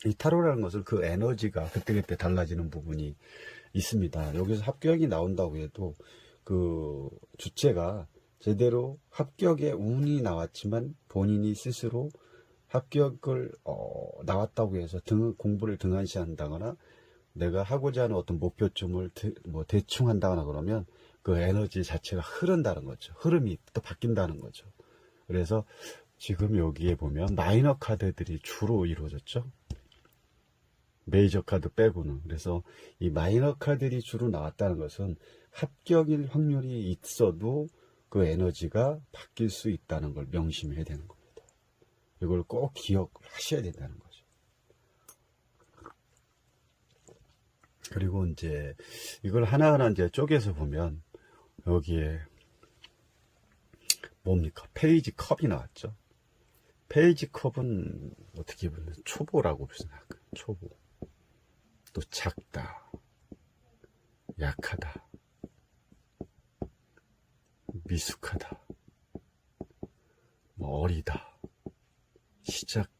이 타로라는 것은 그 에너지가 그때그때 달라지는 부분이 있습니다. 여기서 합격이 나온다고 해도 그 주체가 제대로 합격의 운이 나왔지만 본인이 스스로 합격을 나왔다고 해서 공부를 등한시한다거나 내가 하고자 하는 어떤 목표점을 뭐 대충 한다거나 그러면 그 에너지 자체가 흐른다는 거죠. 흐름이 또 바뀐다는 거죠. 그래서 지금 여기에 보면 마이너 카드들이 주로 이루어졌죠. 메이저 카드 빼고는. 그래서 이 마이너 카드들이 주로 나왔다는 것은 합격일 확률이 있어도 그 에너지가 바뀔 수 있다는 걸 명심해야 되는 겁니다. 이걸 꼭 기억하셔야 된다는 거죠. 그리고 이제 이걸 하나하나 이제 쪼개서 보면 여기에 뭡니까? 페이지 컵이 나왔죠. 페이지 컵은 어떻게 보면 초보라고 생각해요. 초보. 또 작다, 약하다, 미숙하다, 뭐 어리다, 시작,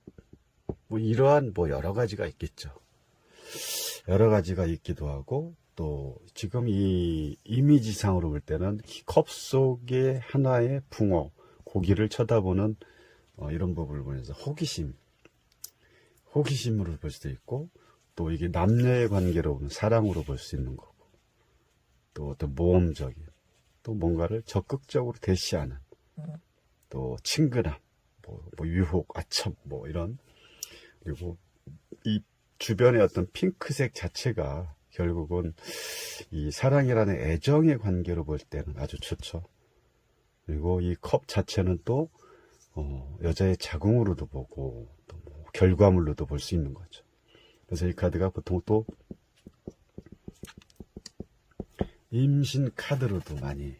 뭐 이러한 뭐 여러 가지가 있겠죠. 여러 가지가 있기도 하고, 또 지금 이 이미지상으로 볼 때는 컵 속에 하나의 붕어, 고기를 쳐다보는 이런 부분을 보면서 호기심으로 볼 수도 있고, 또 이게 남녀의 관계로 보면 사랑으로 볼 수 있는 거고, 또 어떤 모험적인, 또 뭔가를 적극적으로 대시하는, 또 친근함, 뭐 유혹, 아첨, 뭐 이런. 그리고 이 주변의 어떤 핑크색 자체가 결국은 이 사랑이라는 애정의 관계로 볼 때는 아주 좋죠. 그리고 이 컵 자체는 또 여자의 자궁으로도 보고, 또 뭐 결과물로도 볼 수 있는 거죠. 그래서 이 카드가 보통 또 임신 카드로도 많이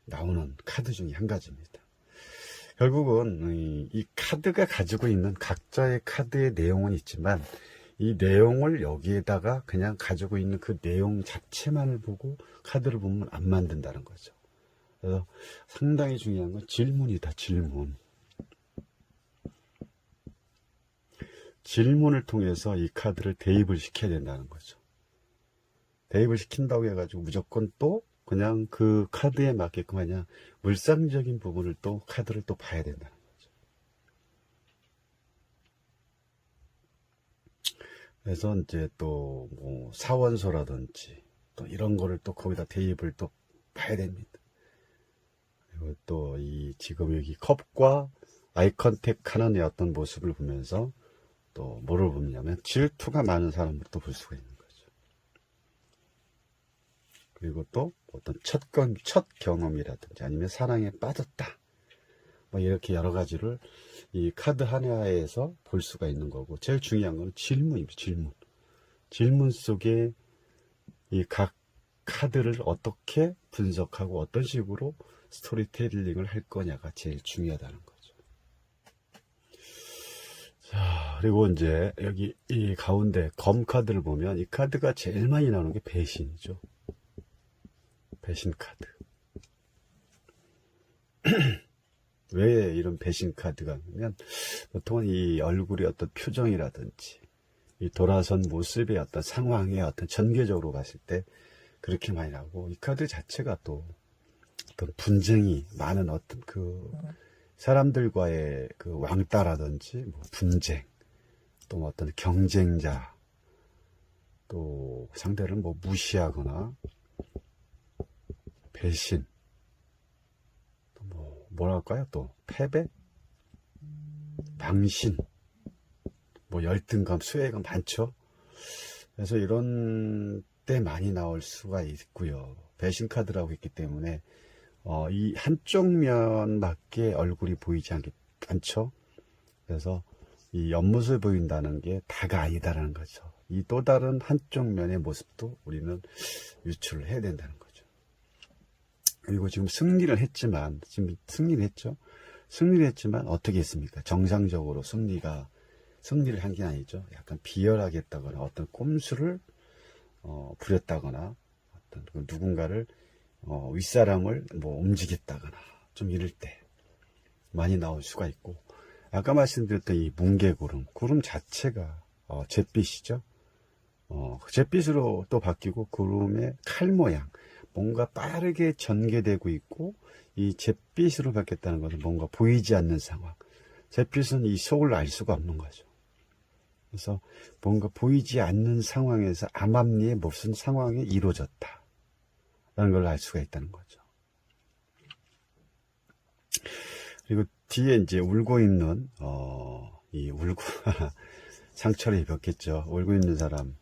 나오는 카드 중에 한 가지입니다. 결국은 이 카드가 가지고 있는 각자의 카드의 내용은 있지만 이 내용을 여기에다가 그냥 가지고 있는 그 내용 자체만을 보고 카드를 보면 안 만든다는 거죠. 그래서 상당히 중요한 건 질문이다. 질문을 통해서 이 카드를 대입을 시켜야 된다는 거죠. 대입을 시킨다고 해가지고 무조건 또 그냥 그 카드에 맞게끔 그냥 물상적인 부분을 또 카드를 또 봐야 된다는 거죠. 그래서 이제 또 뭐 사원소라든지 또 이런 거를 또 거기다 대입을 또 봐야 됩니다. 그리고 또 이 지금 여기 컵과 아이 컨택 하는 어떤 모습을 보면서 또 뭐를 보냐면 질투가 많은 사람을 또 볼 수가 있는 거죠. 그리고 또 어떤 첫 경험이라든지 아니면 사랑에 빠졌다, 뭐 이렇게 여러 가지를 이 카드 하나에서 볼 수가 있는 거고, 제일 중요한 건 질문입니다. 질문 속에 이 각 카드를 어떻게 분석하고 어떤 식으로 스토리텔링을 할 거냐가 제일 중요하다는 거죠. 자, 그리고 이제 여기 이 가운데 검 카드를 보면 이 카드가 제일 많이 나오는 게 배신이죠. 배신 카드. 왜 이런 배신 카드가 나오면 보통은 이 얼굴의 어떤 표정이라든지 이 돌아선 모습의 어떤 상황의 어떤 전개적으로 봤을 때 그렇게 많이 나오고, 이 카드 자체가 또 어떤 분쟁이 많은 어떤 그 사람들과의 그 왕따라든지 뭐 분쟁, 또 뭐 어떤 경쟁자, 또 상대를 뭐 무시하거나 배신, 또 뭐랄까요, 또 패배, 망신, 뭐 열등감, 수혜감 많죠. 그래서 이런 때 많이 나올 수가 있고요. 배신 카드라고 했기 때문에 이 한쪽 면밖에 얼굴이 보이지 않죠. 그래서 이 옆모습이 보인다는 게 다가 아니다라는 거죠. 이 또 다른 한쪽 면의 모습도 우리는 유출을 해야 된다는 거죠. 그리고 지금 승리를 했지만, 승리를 했지만 어떻게 했습니까? 정상적으로 승리를 한 게 아니죠. 약간 비열하게 했다거나 어떤 꼼수를 부렸다거나 어떤 누군가를 윗사람을 뭐 움직였다거나 좀 이럴 때 많이 나올 수가 있고, 아까 말씀드렸던 이 뭉게구름, 구름 자체가 잿빛이죠. 잿빛으로 또 바뀌고 구름의 칼 모양, 뭔가 빠르게 전개되고 있고, 이 잿빛으로 바뀌었다는 것은 뭔가 보이지 않는 상황. 잿빛은 이 속을 알 수가 없는 거죠. 그래서 뭔가 보이지 않는 상황에서 암암리에 무슨 상황이 이루어졌다 라는 걸 알 수가 있다는 거죠. 그리고 뒤에 이제 울고 있는 이 울고 상처를 입었겠죠. 울고 있는 사람,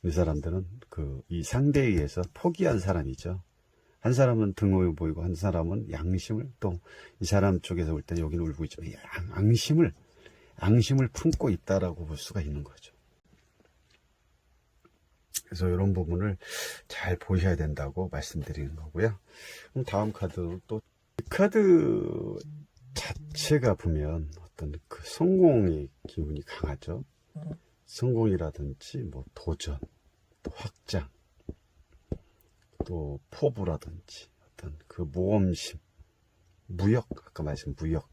이 사람들은 이 상대에 의해서 포기한 사람이죠. 한 사람은 등을 보이고 한 사람은 양심을, 또 이 사람 쪽에서 올 때는 여기는 울고 있지만 앙심을 품고 있다라고 볼 수가 있는 거죠. 그래서 이런 부분을 잘 보셔야 된다고 말씀드리는 거고요. 그럼 다음 카드, 또 이 카드 자체가 보면 어떤 성공의 기운이 강하죠. 성공이라든지 뭐 도전, 또 확장, 또 포부라든지 어떤 모험심, 무역, 아까 말씀 무역,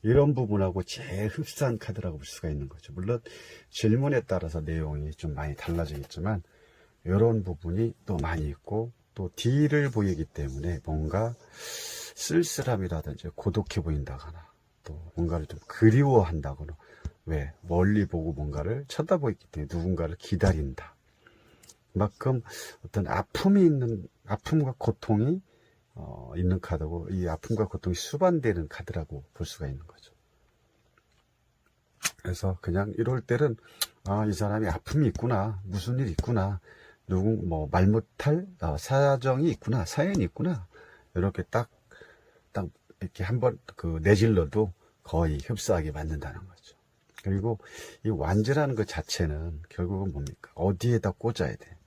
이런 부분하고 제일 흡사한 카드라고 볼 수가 있는 거죠. 물론 질문에 따라서 내용이 좀 많이 달라지겠지만 이런 부분이 또 많이 있고, 또 D를 보이기 때문에 뭔가 쓸쓸함이라든지 고독해 보인다거나, 또 뭔가를 좀 그리워한다거나, 왜 멀리 보고 뭔가를 쳐다보기 때문에 누군가를 기다린다. 그만큼 어떤 아픔과 고통이 있는 카드고, 이 아픔과 고통이 수반되는 카드라고 볼 수가 있는 거죠. 그래서 그냥 이럴 때는 이 사람이 아픔이 있구나, 무슨 일이 있구나, 말 못할 사정이 있구나, 사연이 있구나, 이렇게 딱 이렇게 한번 내질러도 거의 흡사하게 맞는다는 거죠. 그리고 이 완즈라는 것 자체는 결국은 뭡니까? 어디에다 꽂아야 돼?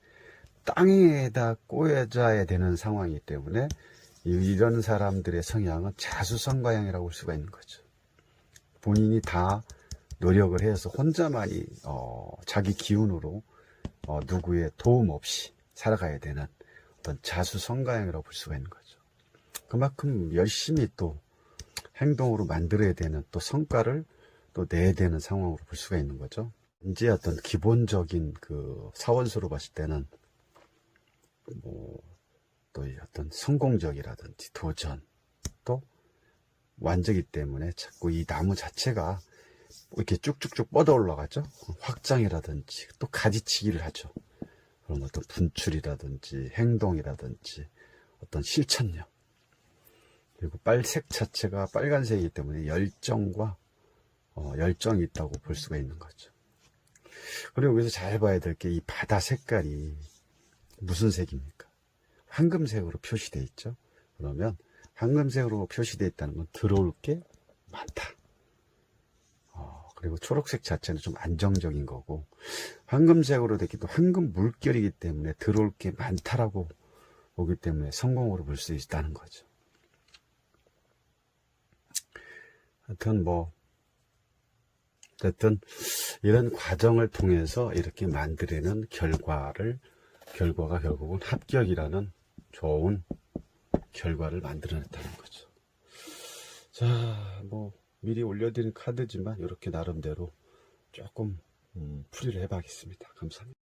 땅에다 꽂아야 되는 상황이기 때문에 이런 사람들의 성향은 자수성가형이라고 볼 수가 있는 거죠. 본인이 다 노력을 해서 혼자만이 자기 기운으로 누구의 도움 없이 살아가야 되는 어떤 자수성가형이라고 볼 수가 있는 거죠. 그만큼 열심히 또 행동으로 만들어야 되는, 또 성과를 또 내야 되는 상황으로 볼 수가 있는 거죠. 이제 어떤 기본적인 사원수로 봤을 때는 또 어떤 성공적이라든지 도전, 또 완저기 때문에 자꾸 이 나무 자체가 이렇게 쭉쭉쭉 뻗어 올라가죠. 확장이라든지 또 가지치기를 하죠. 그럼 어떤 분출이라든지 행동이라든지 어떤 실천력, 그리고 빨색 자체가 빨간색이기 때문에 열정과 열정이 있다고 볼 수가 있는 거죠. 그리고 여기서 잘 봐야 될 게, 이 바다 색깔이 무슨 색입니까? 황금색으로 표시되어 있죠. 그러면 황금색으로 표시되어 있다는 건 들어올 게 많다. 그리고 초록색 자체는 좀 안정적인 거고, 황금색으로 됐기 때문에 황금 물결이기 때문에 들어올 게 많다라고 보기 때문에 성공으로 볼 수 있다는 거죠. 하여튼 어쨌든 이런 과정을 통해서 이렇게 만들어낸 결과가 결국은 합격이라는 좋은 결과를 만들어냈다는 거죠. 자, 미리 올려드린 카드지만 이렇게 나름대로 조금 풀이를 해봐야겠습니다. 감사합니다.